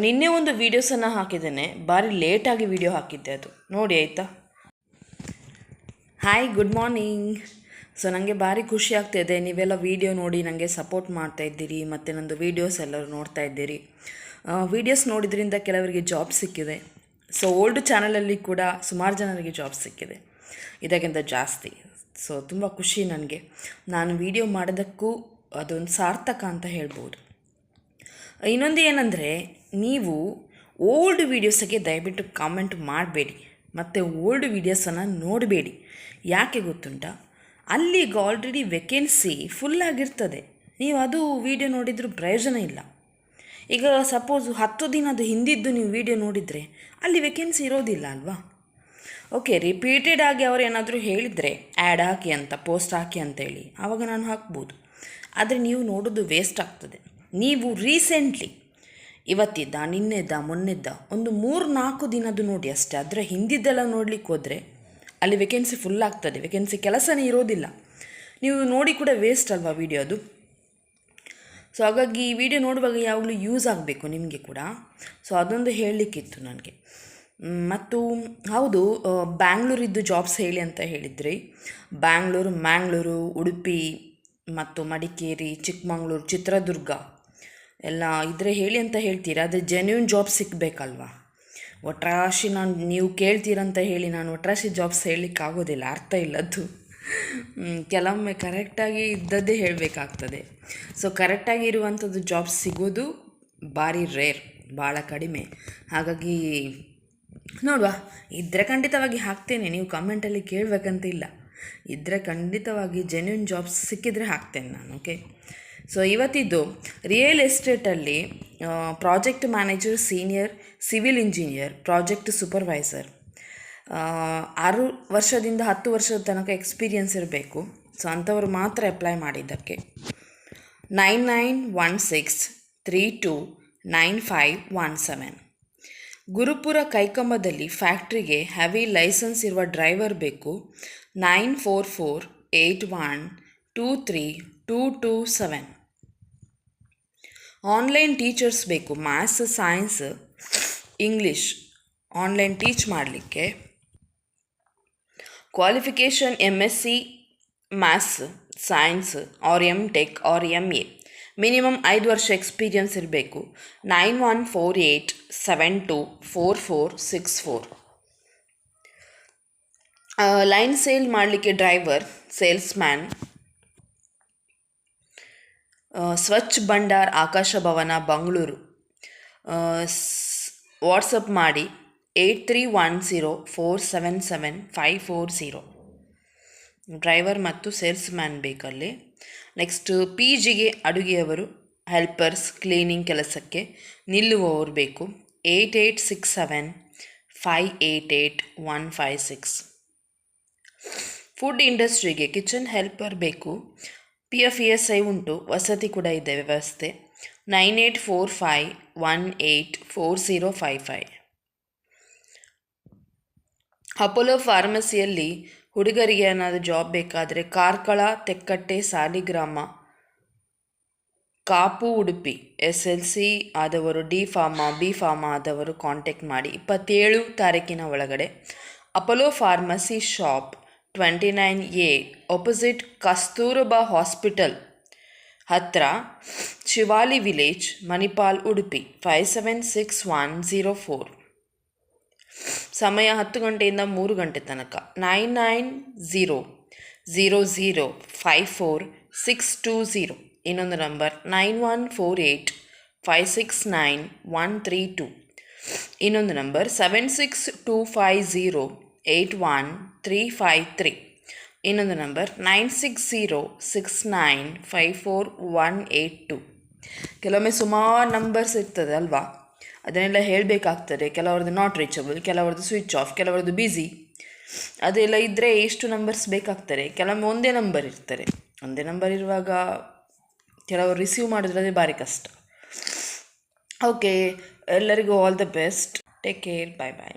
ನಿನ್ನೆ ಒಂದು ವೀಡಿಯೋಸನ್ನು ಹಾಕಿದ್ದೇನೆ, ಭಾರಿ ಲೇಟಾಗಿ ವಿಡಿಯೋ ಹಾಕಿದ್ದೆ, ಅದು ನೋಡಿ ಆಯಿತಾ. Hi, good morning. ಸೊ ನನಗೆ ಭಾರಿ ಖುಷಿ ಆಗ್ತಾಯಿದೆ, ನೀವೆಲ್ಲ ವೀಡಿಯೋ ನೋಡಿ ನನಗೆ ಸಪೋರ್ಟ್ ಮಾಡ್ತಾ ಇದ್ದೀರಿ ಮತ್ತು ನನ್ನದು ವೀಡಿಯೋಸ್ ಎಲ್ಲರೂ ನೋಡ್ತಾ ಇದ್ದೀರಿ. ವೀಡಿಯೋಸ್ ನೋಡಿದ್ರಿಂದ ಕೆಲವರಿಗೆ ಜಾಬ್ ಸಿಕ್ಕಿದೆ. ಸೊ ಓಲ್ಡ್ ಚಾನಲಲ್ಲಿ ಕೂಡ ಸುಮಾರು ಜನರಿಗೆ ಜಾಬ್ ಸಿಕ್ಕಿದೆ, ಇದಕ್ಕಿಂತ ಜಾಸ್ತಿ. ಸೊ ತುಂಬ ಖುಷಿ ನನಗೆ. ನಾನು ವೀಡಿಯೋ ಮಾಡೋದಕ್ಕೂ ಅದೊಂದು ಸಾರ್ಥಕ ಅಂತ ಹೇಳ್ಬೋದು. ಇನ್ನೊಂದು ಏನಂದರೆ, ನೀವು ಓಲ್ಡ್ ವೀಡಿಯೋಸಿಗೆ ದಯವಿಟ್ಟು ಕಾಮೆಂಟ್ ಮಾಡಬೇಡಿ ಮತ್ತು ಓಲ್ಡ್ ವೀಡಿಯೋಸನ್ನು ನೋಡಬೇಡಿ. ಯಾಕೆ ಗೊತ್ತುಂಟಾ, ಅಲ್ಲಿಗೆ ಆಲ್ರೆಡಿ ವೇಕೆನ್ಸಿ ಫುಲ್ಲಾಗಿರ್ತದೆ. ನೀವು ಅದು ವೀಡಿಯೋ ನೋಡಿದರೂ ಪ್ರಯೋಜನ ಇಲ್ಲ. ಈಗ ಸಪೋಸ್ 10 ದಿನದ ಹಿಂದಿದ್ದು ನೀವು ವೀಡಿಯೋ ನೋಡಿದರೆ ಅಲ್ಲಿ ವೇಕೆನ್ಸಿ ಇರೋದಿಲ್ಲ ಅಲ್ವಾ. ಓಕೆ, ರಿಪೀಟೆಡ್ ಆಗಿ ಅವರು ಏನಾದರೂ ಹೇಳಿದರೆ ಆ್ಯಡ್ ಹಾಕಿ ಅಂತ, ಪೋಸ್ಟ್ ಹಾಕಿ ಅಂತೇಳಿ, ಆವಾಗ ನಾನು ಹಾಕ್ಬೋದು. ಆದರೆ ನೀವು ನೋಡೋದು ವೇಸ್ಟ್ ಆಗ್ತದೆ. ನೀವು ರೀಸೆಂಟ್ಲಿ ಇವತ್ತಿದ್ದ, ನಿನ್ನೆದ್ದ, ಮೊನ್ನೆದ್ದ ಒಂದು 3-4 ದಿನದ್ದು ನೋಡಿ ಅಷ್ಟೇ. ಅದರ ಹಿಂದಿದ್ದೆಲ್ಲ ನೋಡಲಿಕ್ಕೆ ಹೋದರೆ ಅಲ್ಲಿ ವೇಕೆನ್ಸಿ ಫುಲ್ ಆಗ್ತದೆ, ವೇಕೆನ್ಸಿ ಕೆಲಸನೇ ಇರೋದಿಲ್ಲ. ನೀವು ನೋಡಿ ಕೂಡ ವೇಸ್ಟ್ ಅಲ್ವಾ ವೀಡಿಯೋ ಅದು. ಸೊ ಹಾಗಾಗಿ ಈ ವಿಡಿಯೋ ನೋಡುವಾಗ ಯಾವಾಗಲೂ ಯೂಸ್ ಆಗಬೇಕು ನಿಮಗೆ ಕೂಡ. ಸೊ ಅದೊಂದು ಹೇಳಲಿಕ್ಕಿತ್ತು ನನಗೆ. ಮತ್ತು ಹೌದು, ಬ್ಯಾಂಗ್ಳೂರಿದ್ದು ಜಾಬ್ಸ್ ಹೇಳಿ ಅಂತ ಹೇಳಿದ್ರಿ. ಬ್ಯಾಂಗ್ಳೂರು, ಮ್ಯಾಂಗ್ಳೂರು, ಉಡುಪಿ ಮತ್ತು ಮಡಿಕೇರಿ, ಚಿಕ್ಕಮಂಗ್ಳೂರು, ಚಿತ್ರದುರ್ಗ ಎಲ್ಲ ಇದ್ರೆ ಹೇಳಿ ಅಂತ ಹೇಳ್ತೀರಾ. ಆದರೆ ಜೆನ್ಯೂನ್ ಜಾಬ್ ಸಿಗಬೇಕಲ್ವಾ. ಒಟ್ರಾಶಿ ನೀವು ಕೇಳ್ತೀರಂತ ಹೇಳಿ ನಾನು ಒಟ್ರಾಶಿ ಜಾಬ್ಸ್ ಹೇಳಲಿಕ್ಕಾಗೋದಿಲ್ಲ, ಅರ್ಥ ಇಲ್ಲದ್ದು. ಕೆಲವೊಮ್ಮೆ ಕರೆಕ್ಟಾಗಿ ಇದ್ದದ್ದೇ ಹೇಳಬೇಕಾಗ್ತದೆ. ಸೊ ಕರೆಕ್ಟಾಗಿ ಇರುವಂಥದ್ದು ಜಾಬ್ಸ್ ಸಿಗೋದು ಭಾರಿ ರೇರ್, ಭಾಳ ಕಡಿಮೆ. ಹಾಗಾಗಿ ನೋಡುವ, ಇದ್ದರೆ ಖಂಡಿತವಾಗಿ ಹಾಕ್ತೇನೆ. ನೀವು ಕಮೆಂಟಲ್ಲಿ ಕೇಳಬೇಕಂತ ಇಲ್ಲ, ಇದ್ದರೆ ಖಂಡಿತವಾಗಿ ಜೆನ್ಯೂನ್ ಜಾಬ್ಸ್ ಸಿಕ್ಕಿದರೆ ಹಾಕ್ತೇನೆ ನಾನು. ಓಕೆ. ಸೊ ಇವತ್ತಿದ್ದು ರಿಯಲ್ ಎಸ್ಟೇಟಲ್ಲಿ project manager, senior civil engineer, project supervisor, 6 ವರ್ಷದಿಂದ 10 ವರ್ಷದ ತನಕ ಎಕ್ಸ್ಪೀರಿಯನ್ಸ್ ಇರಬೇಕು. ಸೊ ಅಂಥವ್ರು ಮಾತ್ರ ಅಪ್ಲೈ ಮಾಡಿದ್ದಕ್ಕೆ. 9916329517. ಗುರುಪುರ ಕೈಕಂಬದಲ್ಲಿ ಫ್ಯಾಕ್ಟ್ರಿಗೆ ಹೆವಿ ಲೈಸೆನ್ಸ್ ಇರುವ ಡ್ರೈವರ್ ಬೇಕು. 9448123227. ಆನ್ಲೈನ್ ಟೀಚರ್ಸ್ ಬೇಕು, maths, science, English online teach ಮಾಡಲಿಕ್ಕೆ. Qualification MSc maths, science or MTech or MA. Minimum 5 ವರ್ಷ ಎಕ್ಸ್ಪೀರಿಯನ್ಸ್ ಇರಬೇಕು. 9148724464. ಲೈನ್ ಸೇಲ್ ಮಾಡಲಿಕ್ಕೆ ಡ್ರೈವರ್, ಸೇಲ್ಸ್ಮ್ಯಾನ್. ಸ್ವಚ್ಛ ಭಂಡಾರ್, ಆಕಾಶ ಭವನ, ಬೆಂಗಳೂರು. ವಾಟ್ಸಪ್ ಮಾಡಿ 8310477540. ಡ್ರೈವರ್ ಮತ್ತು ಸೇಲ್ಸ್ಮ್ಯಾನ್ ಬೇಕಲ್ಲಿ. ನೆಕ್ಸ್ಟ್ PGಗೆ ಅಡುಗೆಯವರು, ಹೆಲ್ಪರ್ಸ್, ಕ್ಲೀನಿಂಗ್ ಕೆಲಸಕ್ಕೆ ನಿಲ್ಲುವವರು ಬೇಕು. 8867588156. ಫುಡ್ ಇಂಡಸ್ಟ್ರಿಗೆ ಕಿಚನ್ ಹೆಲ್ಪರ್ ಬೇಕು. PF ESI ಉಂಟು, ವಸತಿ ಕೂಡ ಇದೆ ವ್ಯವಸ್ಥೆ. 9845184055. ಅಪೋಲೋ ಫಾರ್ಮಸಿಯಲ್ಲಿ ಹುಡುಗರಿಗೆ ಏನಾದರೂ ಜಾಬ್ ಬೇಕಾದರೆ ಕಾರ್ಕಳ, ತೆಕ್ಕಟ್ಟೆ, ಸಾಲಿಗ್ರಾಮ, ಕಾಪು, ಉಡುಪಿ. SLC ಆದವರು, D Pharma B Pharma ಆದವರು ಕಾಂಟ್ಯಾಕ್ಟ್ ಮಾಡಿ. 27 ತಾರೀಕಿನ ಒಳಗಡೆ. Apollo pharmacy shop 29A opposite Kasturba hospital ಹತ್ತಿರ, ಶಿವಾಲಿ ವಿಲೇಜ್, ಮಣಿಪಾಲ್, ಉಡುಪಿ 576104. ಸಮಯ 10 ಗಂಟೆಯಿಂದ 3 ಗಂಟೆ ತನಕ. 9900054620. ಇನ್ನೊಂದು ನಂಬರ್ 9148569132. ಇನ್ನೊಂದು ನಂಬರ್ 7625081353. ಇನ್ನೊಂದು ನಂಬರ್ 9606954182. ಕೆಲವೊಮ್ಮೆ ಸುಮಾರು ನಂಬರ್ಸ್ ಇರ್ತದೆ ಅಲ್ವಾ, ಅದನ್ನೆಲ್ಲ ಹೇಳಬೇಕಾಗ್ತದೆ. ಕೆಲವರದ್ದು ನಾಟ್ ರೀಚಬಲ್, ಕೆಲವರದ್ದು ಸ್ವಿಚ್ ಆಫ್, ಕೆಲವರದ್ದು ಬ್ಯುಸಿ. ಅದೆಲ್ಲ ಇದ್ದರೆ ಎಷ್ಟು ನಂಬರ್ಸ್ ಬೇಕಾಗ್ತದೆ. ಕೆಲವೊಮ್ಮೆ ಒಂದೇ ನಂಬರ್ ಇರ್ತಾರೆ. ಒಂದೇ ನಂಬರ್ ಇರುವಾಗ ಕೆಲವರು ರಿಸೀವ್ ಮಾಡಿದ್ರೆ ಭಾರಿ ಕಷ್ಟ. ಓಕೆ, ಎಲ್ಲರಿಗೂ all the best. Take care. Bye bye.